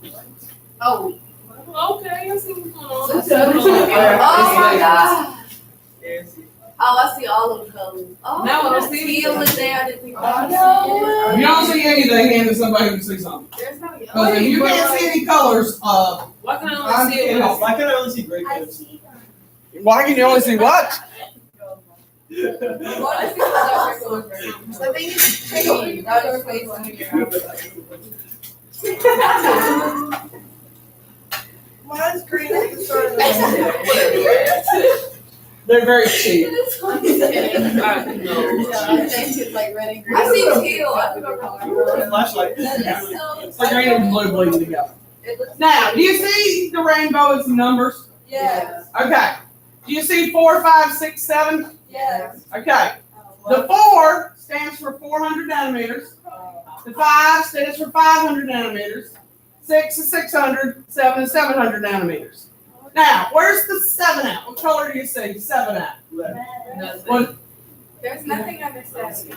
Oh. Okay, I see what's going on. Oh my God. Yes. Oh, I see all of the colors. Oh, Now I there's see teal in there. I didn't think about If you don't see anything, hand it to somebody who can see something. There's no Because if you can't see any colors, Why can I only see it? Why can't I only see gray I coats? see them. why can you only see what? Well, I see the colors. I think it's pretty. That was Mine's green at the start of the They're very cheap. Like red and green. I see teal. I don't know. Flashlight. That Yeah. is so. It's like green and blue bleeding together. Now, do you see the rainbow as numbers? Yes. Okay. Do you see 4, 5, 6, 7? Yes. Okay. The 4 stands for 400 nanometers. The 5 stands for 500 nanometers. 6 is 600. 7 is 700 nanometers. Now, where's the 7 at? What color do you see 7 at? What? There's nothing on this desk.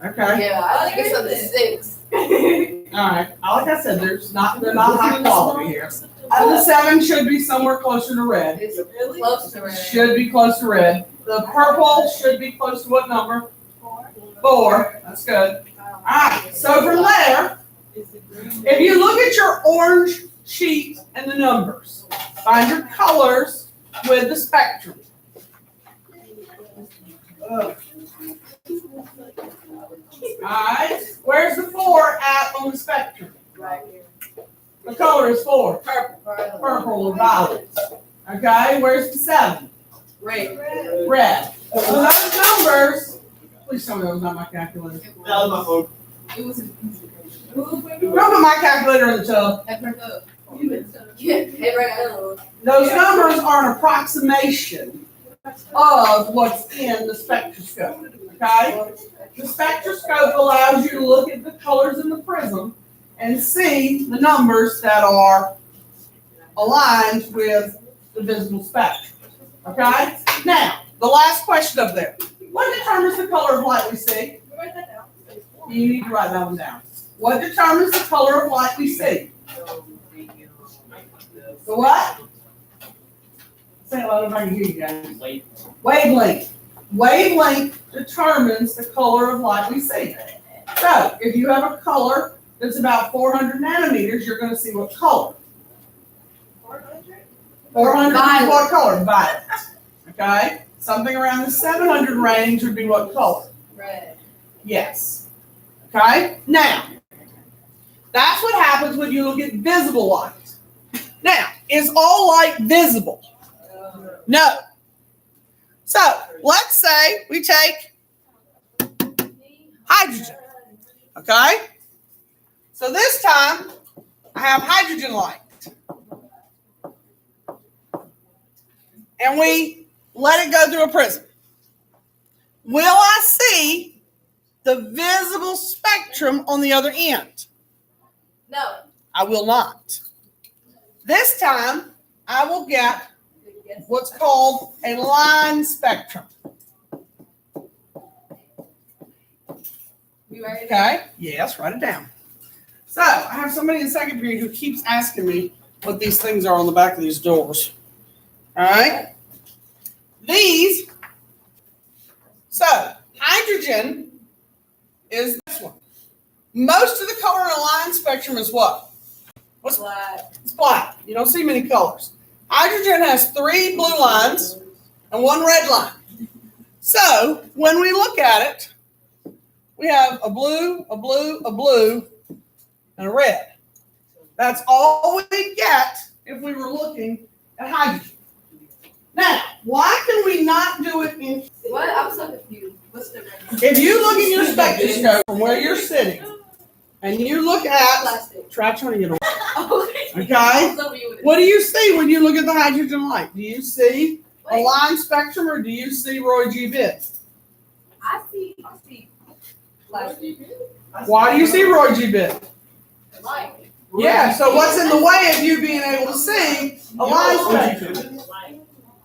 Okay. Yeah, I think it's on the 6. All right. Like I said, they're not high quality here. So the 7 should be somewhere closer to red. It's close to red. Should be close to red. The purple should be close to what number? 4. That's good. All right. So from there, if you look at your orange sheet and the numbers, find your colors with the spectrum. Alright, where's the 4 at on the spectrum? Right here. The color is 4. Purple. Purple or violet. Okay, where's the 7? Red. Red. So those numbers, please tell me that was not my calculator. That was my phone. It was. Don't put my calculator in the tub. Those numbers are an approximation of what's in the spectroscope. Okay? The spectroscope allows you to look at the colors in the prism and see the numbers that are aligned with the visible spectrum. Okay? Now, the last question up there. What determines the color of light we see? You need to write that one down. What determines the color of light we see? The what? Say it loud if I can hear you guys. Wavelength. Wavelength determines the color of light we see. So, if you have a color that's about 400 nanometers, you're going to see what color? 400 is what color? Violet. Okay? Something around the 700 range would be what color? Red. Yes. Okay? Now, that's what happens when you look at visible light. Now, is all light visible? No. So, let's say we take hydrogen. Okay? So this time, I have hydrogen light. And we let it go through a prism. Will I see the visible spectrum on the other end? No. I will not. This time, I will get what's called a line spectrum. You ready? Okay? Yes, write it down. So, I have somebody in second period who keeps asking me what these things are on the back of these doors. All right? These, so, hydrogen is this one. Most of the color in a line spectrum is what? What's Black. It's black. You don't see many colors. Hydrogen has 3 blue lines and 1 red line. So when we look at it, we have a blue, a blue, a blue, and a red. That's all we get if we were looking at hydrogen. Now, why can we not do it in? What? I'm so confused. What's the difference? If you look in your spectroscope from where you're sitting, and you look at, Plastic. try trying to get away. Okay? What do you see when you look at the hydrogen light? Do you see a line spectrum or do you see Roy G. Biv? I see plastic. Why do you see Roy G. Biv? Light. Yeah, so what's in the way of you being able to see a line spectrum?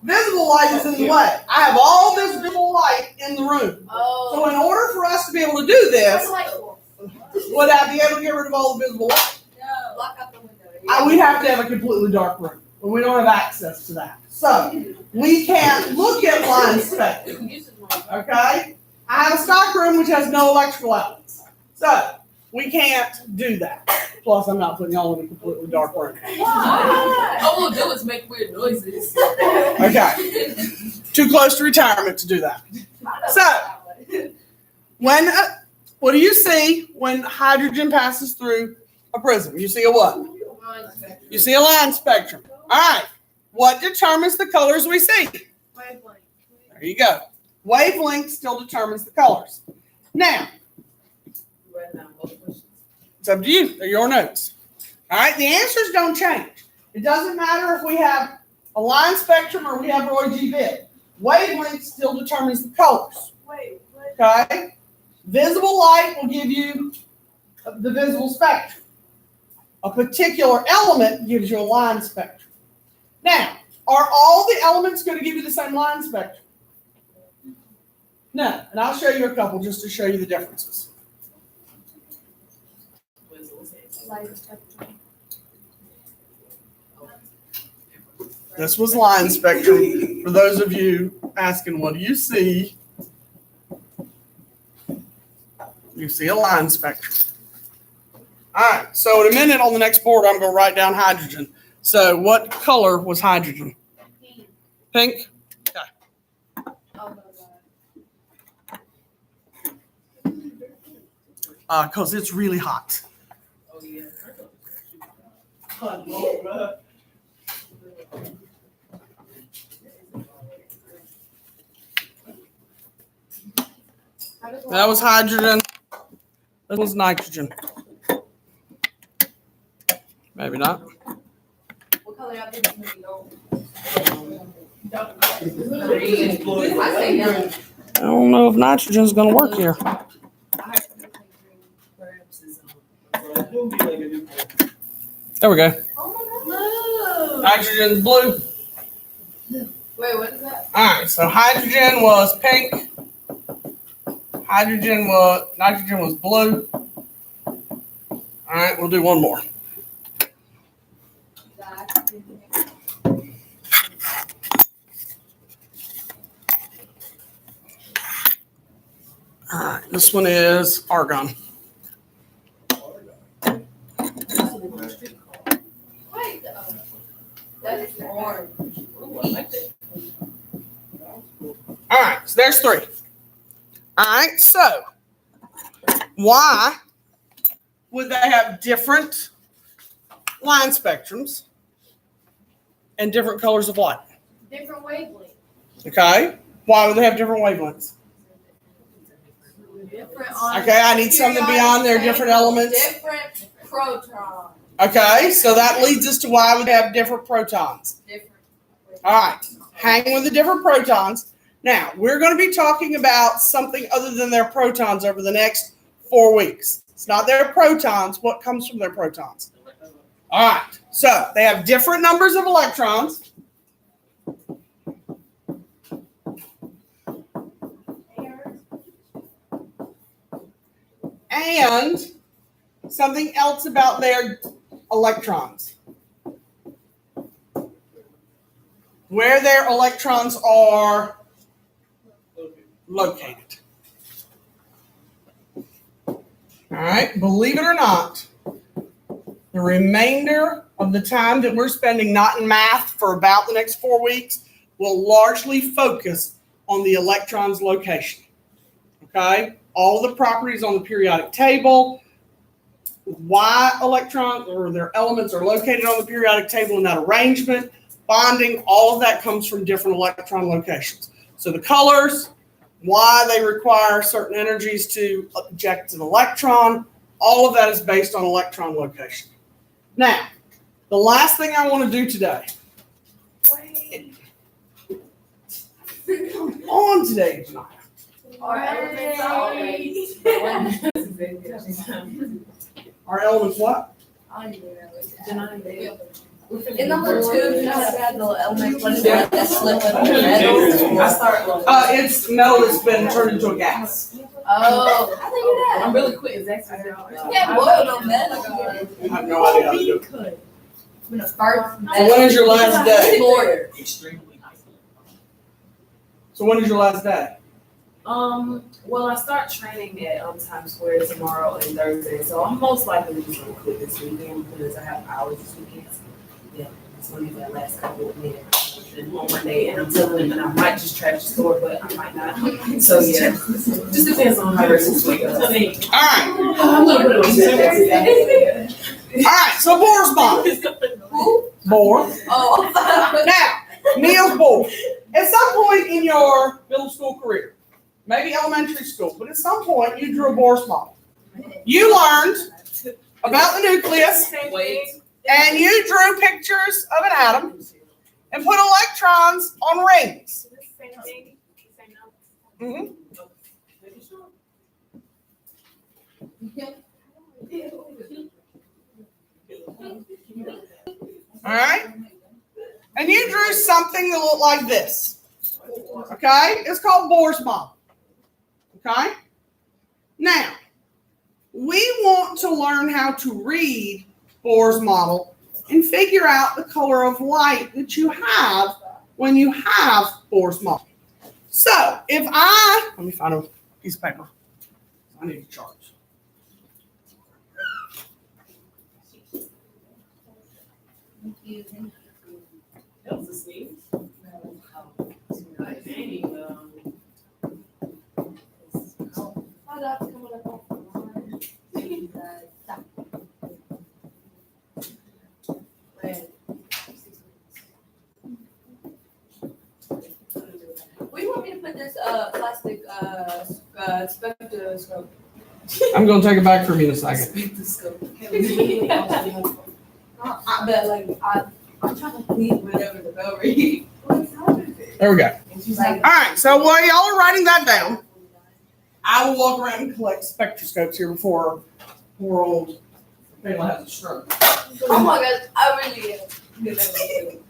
Visible light is in the way. I have all this visible light in the room. Oh. So in order for us to be able to do this, would I be able to get rid of all the visible light? No. Block out the window. We'd have to have a completely dark room, but we don't have access to that. So we can't look at line spectrum. Okay? I have a stock room which has no electrical outlets. So we can't do that. Plus, I'm not putting y'all in a completely dark room. All we'll do is make weird noises. Okay. Too close to retirement to do that. So, when what do you see when hydrogen passes through a prism? You see a what? You see a line spectrum. All right. What determines the colors we see? There you go. Wavelength still determines the colors. Now, Right now, both questions. it's up to you. They're your notes. All right, the answers don't change. It doesn't matter if we have a line spectrum or we have Roy G. Biv. Wavelength still determines the colors. Wait, what? Okay? Visible light will give you the visible spectrum. A particular element gives you a line spectrum. Now, are all the elements going to give you the same line spectrum? No, and I'll show you a couple just to show you the differences. Lighter spectrum. This was line spectrum. For those of you asking, what do you see? You see a line spectrum. All right, so in a minute on the next board, I'm going to write down hydrogen. So what color was hydrogen? Pink? Oh my God. Because it's really hot. Oh, yeah. Oh, Lord, man. That was hydrogen. That was nitrogen. Maybe not. What color y'all think is gonna be gold? I say yellow. I don't know if nitrogen's going to work here. Perhaps is, Bro, it's gonna be like a new one. There we go. Oh Nitrogen's blue. Wait, what is that? All right, so hydrogen was pink. Nitrogen was blue. All right, we'll do one more. All right, this one is argon. Wait, that is orange. ooh, I like that. All right, so there's three. All right, so why would they have different line spectrums and different colors of light? Different wavelength. Okay, why would they have different wavelengths? Different on. Okay, I need something beyond their different elements. Different proton. Okay, so that leads us to why we have different protons. Different. All right, hang with the different protons. Now, we're going to be talking about something other than their protons over the next 4 weeks. It's not their protons. What comes from their protons? All right, so they have different numbers of electrons. And something else about their electrons. Where their electrons are located. All right, believe it or not, the remainder of the time that we're spending not in math for about the next 4 weeks will largely focus on the electron's location. Okay? All the properties on the periodic table, why electrons or their elements are located on the periodic table in that arrangement, bonding, all of that comes from different electron locations. So the colors, why they require certain energies to eject an electron, all of that is based on electron location. Now, the last thing I want to do today. Come on today, tonight. Our elements are always. Our elements what? In number 2, you know how to have the elements, what is that, that slip of metal? I start. It's metal that's been turned into a gas. Oh, how do you do that? I'm really quick. It's actually. You can't boil no metal. I have no idea how to do it. When it starts. So when is your last day? Mortar. Extremely high. So when is your last day? Well, I start training at Times Square tomorrow and Thursday, so I'm most likely just gonna quit this weekend because I have hours this weekend. So, yeah, it's gonna be that last couple of minutes on Monday, and I'm telling them that I might just trash the store, but I might not. So yeah, just depends on how the rest of this week goes. All right. I'm gonna put it on Saturday. All right. So Bohr's bond. Bohr. Oh. Now, Niels Bohr. At some point in your middle school career, maybe elementary school, but at some point you drew a Bohr's model. You learned about the nucleus, and you drew pictures of an atom and put electrons on rings. Mhm. All right? And you drew something that looked like this. Okay? It's called Bohr's model. Okay? Now, we want to learn how to read Bohr's model and figure out the color of light that you have when you have Bohr's model. So, let me find a piece of paper. I need a chart. That was a sneeze. Where you want me to put this plastic spectroscope? I'm going to take it back from you in a second. But like I'm trying to read whatever the bell read. There we go. And she's like, All right, so while y'all are writing that down, I will walk around and collect spectroscopes here before poor old Kayla has a stroke. oh my god, I really am. Good at it.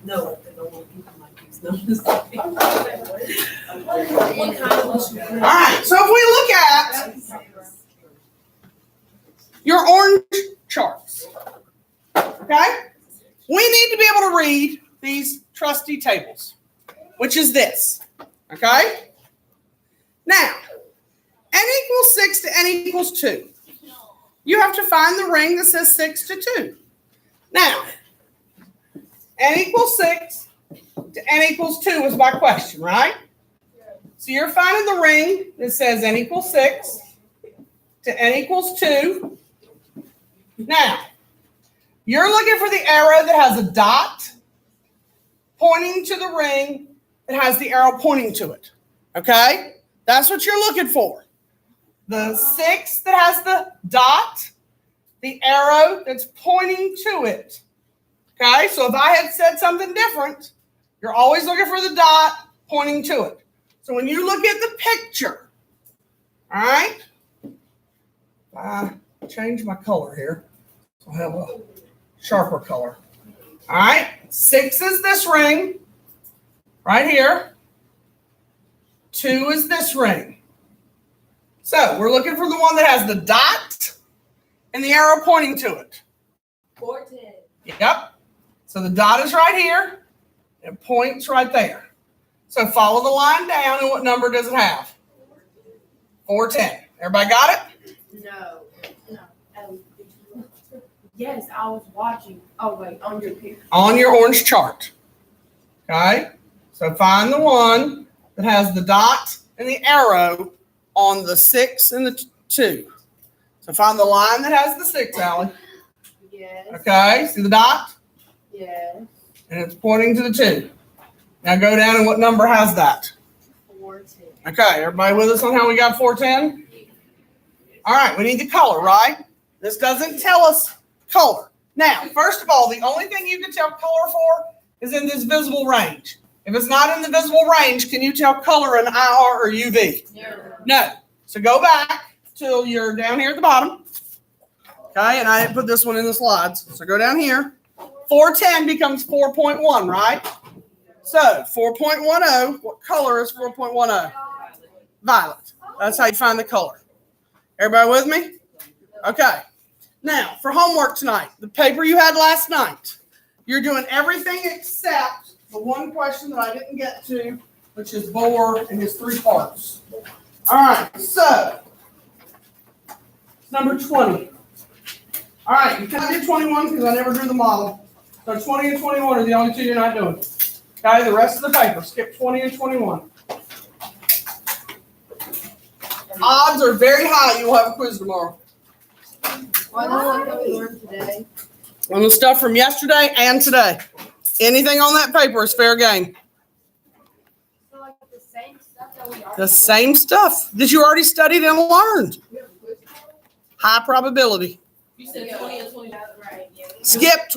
No, I don't want people like these. No, just kidding. What kind of All right, so if we look at your orange charts, okay, we need to be able to read these trusty tables, which is this, okay? Now, n equals 6 to n equals 2. You have to find the ring that says 6 to 2. Now, n equals 6 to n equals 2 is my question, right? So you're finding the ring that says n equals 6 to n equals 2. Now, you're looking for the arrow that has a dot pointing to the ring that has the arrow pointing to it. Okay? That's what you're looking for. The 6 that has the dot, the arrow that's pointing to it. Okay? So if I had said something different, you're always looking for the dot pointing to it. So when you look at the picture, all right? I change my color here. So I'll have a sharper color. All right? 6 is this ring right here. 2 is this ring. So we're looking for the one that has the dot and the arrow pointing to it. 410. Yep. So the dot is right here. It points right there. So follow the line down, and what number does it have? 410. Everybody got it? No. Yes, I was watching. Oh wait, on your picture. On your orange chart. Okay? So find the one that has the dot and the arrow on the 6 and the 2. So find the line that has the 6, Allie. Yes. Okay? See the dot? Yes. And it's pointing to the 2. Now go down, and what number has that? 410. Okay, everybody with us on how we got 410? All right, we need the color, right? This doesn't tell us color. Now, first of all, the only thing you can tell color for is in this visible range. If it's not in the visible range, can you tell color in IR or UV? No. So go back till you're down here at the bottom. Okay, and I didn't put this one in the slides. So go down here. 410 becomes 4.1, right? So 4.10, what color is 4.10? Violet. That's how you find the color. Everybody with me? Okay. Now, for homework tonight, the paper you had last night, you're doing everything except the one question that I didn't get to, which is Bohr and his 3 parts. All right, so number 20. All right, you can't do 21 because I never drew the model. So 20 and 21 are the only 2 you're not doing. Okay, the rest of the paper, skip 20 and 21. Odds are very high you will have a quiz tomorrow. Well, that's what we learned today. On the stuff from yesterday and today. Anything on that paper is fair game. So like the same stuff that we already. The same stuff that you already studied and learned. High probability. You said 20 and 20. Right, yeah. Skip 20.